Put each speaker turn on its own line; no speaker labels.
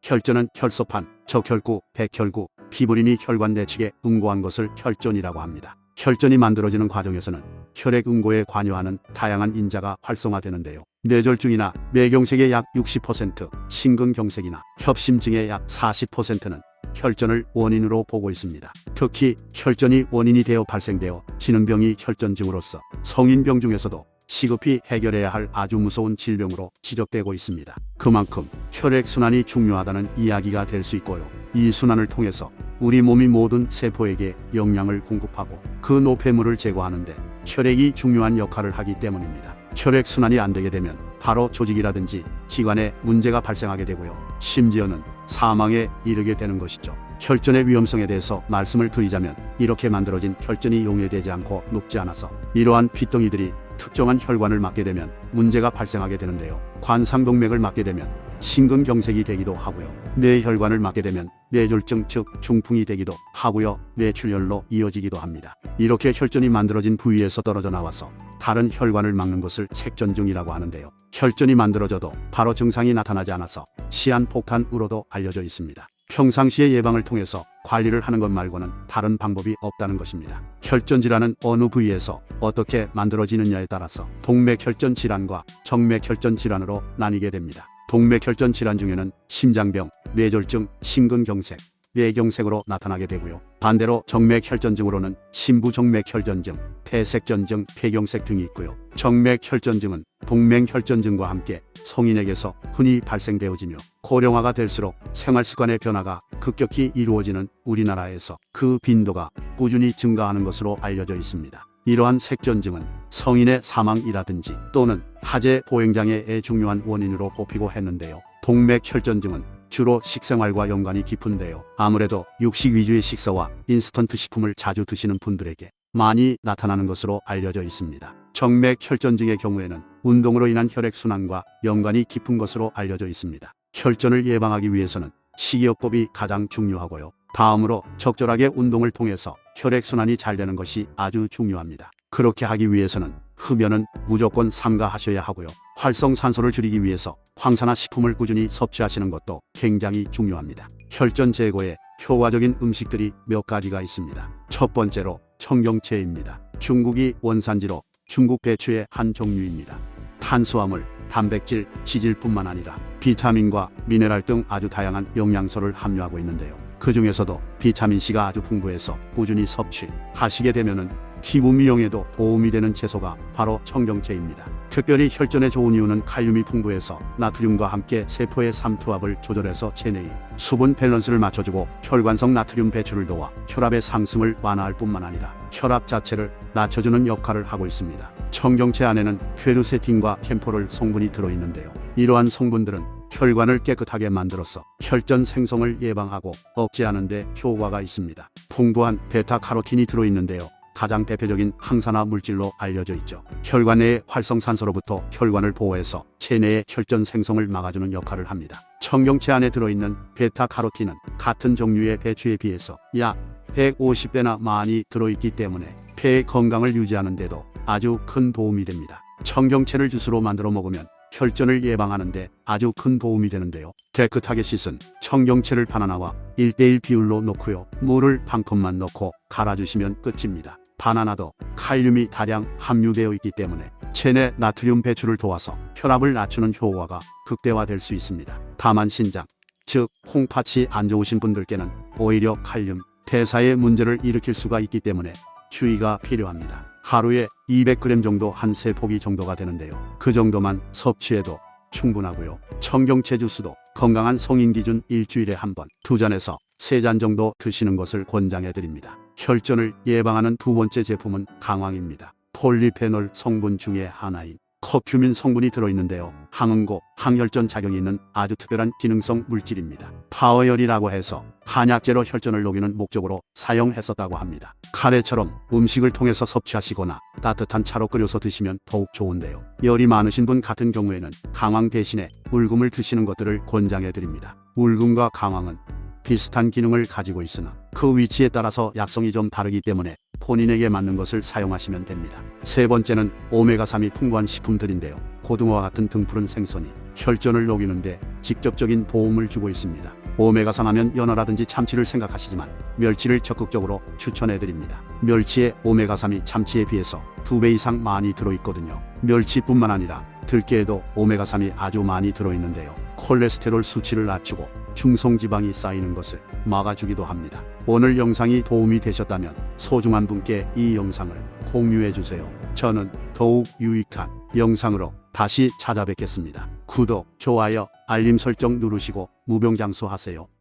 혈전은 혈소판, 적혈구, 백혈구, 피부린이 혈관 내측에 응고한 것을 혈전이라고 합니다. 혈전이 만들어지는 과정에서는 혈액 응고에 관여하는 다양한 인자가 활성화되는데요. 뇌졸중이나 뇌경색의 약 60%, 심근경색이나 협심증의 약 40%는 혈전을 원인으로 보고 있습니다. 특히 혈전이 원인이 되어 발생되어 지는 병이 혈전증으로서 성인병 중에서도 시급히 해결해야 할 아주 무서운 질병으로 지적되고 있습니다. 그만큼 혈액순환이 중요하다는 이야기가 될 수 있고요. 이 순환을 통해서 우리 몸이 모든 세포에게 영양을 공급하고 그 노폐물을 제거하는데 혈액이 중요한 역할을 하기 때문입니다. 혈액순환이 안 되게 되면 바로 조직이라든지 기관에 문제가 발생하게 되고요. 심지어는 사망에 이르게 되는 것이죠. 혈전의 위험성에 대해서 말씀을 드리자면 이렇게 만들어진 혈전이 용해되지 않고 눕지 않아서 이러한 핏덩이들이 특정한 혈관을 막게 되면 문제가 발생하게 되는데요. 관상동맥을 막게 되면 심근경색이 되기도 하고요. 뇌혈관을 막게 되면 뇌졸중 즉 중풍이 되기도 하고요. 뇌출혈로 이어지기도 합니다. 이렇게 혈전이 만들어진 부위에서 떨어져 나와서 다른 혈관을 막는 것을 색전증이라고 하는데요. 혈전이 만들어져도 바로 증상이 나타나지 않아서 시한폭탄으로도 알려져 있습니다. 평상시의 예방을 통해서 관리를 하는 것 말고는 다른 방법이 없다는 것입니다. 혈전 질환은 어느 부위에서 어떻게 만들어지느냐에 따라서 동맥혈전 질환과 정맥혈전 질환으로 나뉘게 됩니다. 동맥혈전 질환 중에는 심장병, 뇌졸중, 심근경색, 뇌경색으로 나타나게 되고요. 반대로 정맥혈전증으로는 심부정맥혈전증, 폐색전증, 폐경색 등이 있고요. 정맥혈전증은 동맥혈전증과 함께 성인에게서 흔히 발생되어지며 고령화가 될수록 생활습관의 변화가 급격히 이루어지는 우리나라에서 그 빈도가 꾸준히 증가하는 것으로 알려져 있습니다. 이러한 색전증은 성인의 사망이라든지 또는 하재 보행장애의 중요한 원인으로 꼽히고 했는데요. 동맥혈전증은 주로 식생활과 연관이 깊은데요. 아무래도 육식 위주의 식사와 인스턴트 식품을 자주 드시는 분들에게 많이 나타나는 것으로 알려져 있습니다. 정맥혈전증의 경우에는 운동으로 인한 혈액순환과 연관이 깊은 것으로 알려져 있습니다. 혈전을 예방하기 위해서는 식이요법이 가장 중요하고요. 다음으로 적절하게 운동을 통해서 혈액순환이 잘 되는 것이 아주 중요합니다. 그렇게 하기 위해서는 흡연은 무조건 삼가하셔야 하고요. 활성산소를 줄이기 위해서 황산화 식품을 꾸준히 섭취하시는 것도 굉장히 중요합니다. 혈전 제거에 효과적인 음식들이 몇 가지가 있습니다. 첫 번째로 청경채입니다. 중국이 원산지로 중국 배추의 한 종류입니다. 탄수화물, 단백질, 지질뿐만 아니라 비타민과 미네랄 등 아주 다양한 영양소를 함유하고 있는데요. 그 중에서도 비타민C가 아주 풍부해서 꾸준히 섭취하시게 되면은 피부 미용에도 도움이 되는 채소가 바로 청경채입니다. 특별히 혈전에 좋은 이유는 칼륨이 풍부해서 나트륨과 함께 세포의 삼투압을 조절해서 체내의 수분 밸런스를 맞춰주고 혈관성 나트륨 배출을 도와 혈압의 상승을 완화할 뿐만 아니라 혈압 자체를 낮춰주는 역할을 하고 있습니다. 청경채 안에는 퀘르세틴과 캠포롤 성분이 들어있는데요. 이러한 성분들은 혈관을 깨끗하게 만들어서 혈전 생성을 예방하고 억제하는 데 효과가 있습니다. 풍부한 베타카로틴이 들어있는데요. 가장 대표적인 항산화 물질로 알려져 있죠. 혈관 내의 활성산소로부터 혈관을 보호해서 체내의 혈전 생성을 막아주는 역할을 합니다. 청경채 안에 들어있는 베타카로틴은 같은 종류의 배추에 비해서 약 150배나 많이 들어있기 때문에 폐의 건강을 유지하는 데도 아주 큰 도움이 됩니다. 청경채를 주스로 만들어 먹으면 혈전을 예방하는 데 아주 큰 도움이 되는데요. 깨끗하게 씻은 청경채를 바나나와 1:1 비율로 넣고요. 물을 반 컵만 넣고 갈아주시면 끝입니다. 바나나도 칼륨이 다량 함유되어 있기 때문에 체내 나트륨 배출을 도와서 혈압을 낮추는 효과가 극대화될 수 있습니다. 다만 신장, 즉 콩팥이 안 좋으신 분들께는 오히려 칼륨 대사에 문제를 일으킬 수가 있기 때문에 주의가 필요합니다. 하루에 200g 정도 한 3포기 정도가 되는데요. 그 정도만 섭취해도 충분하고요. 청경채 주스도 건강한 성인 기준 일주일에 한 번, 2잔에서 3잔 정도 드시는 것을 권장해 드립니다. 혈전을 예방하는 두 번째 제품은 강황입니다. 폴리페놀 성분 중에 하나인 커큐민 성분이 들어있는데요. 항응고, 항혈전 작용이 있는 아주 특별한 기능성 물질입니다. 파워열이라고 해서 한약재로 혈전을 녹이는 목적으로 사용했었다고 합니다. 카레처럼 음식을 통해서 섭취하시거나 따뜻한 차로 끓여서 드시면 더욱 좋은데요. 열이 많으신 분 같은 경우에는 강황 대신에 울금을 드시는 것들을 권장해 드립니다. 울금과 강황은 비슷한 기능을 가지고 있으나 그 위치에 따라서 약성이 좀 다르기 때문에 본인에게 맞는 것을 사용하시면 됩니다. 세 번째는 오메가3이 풍부한 식품들인데요. 고등어와 같은 등푸른 생선이 혈전을 녹이는데 직접적인 도움을 주고 있습니다. 오메가3 하면 연어라든지 참치를 생각하시지만 멸치를 적극적으로 추천해드립니다. 멸치의 오메가3이 참치에 비해서 2배 이상 많이 들어있거든요. 멸치뿐만 아니라 들깨에도 오메가3이 아주 많이 들어있는데요. 콜레스테롤 수치를 낮추고 중성지방이 쌓이는 것을 막아주기도 합니다. 오늘 영상이 도움이 되셨다면 소중한 분께 이 영상을 공유해주세요. 저는 더욱 유익한 영상으로 다시 찾아뵙겠습니다. 구독, 좋아요, 알림 설정 누르시고 무병장수하세요.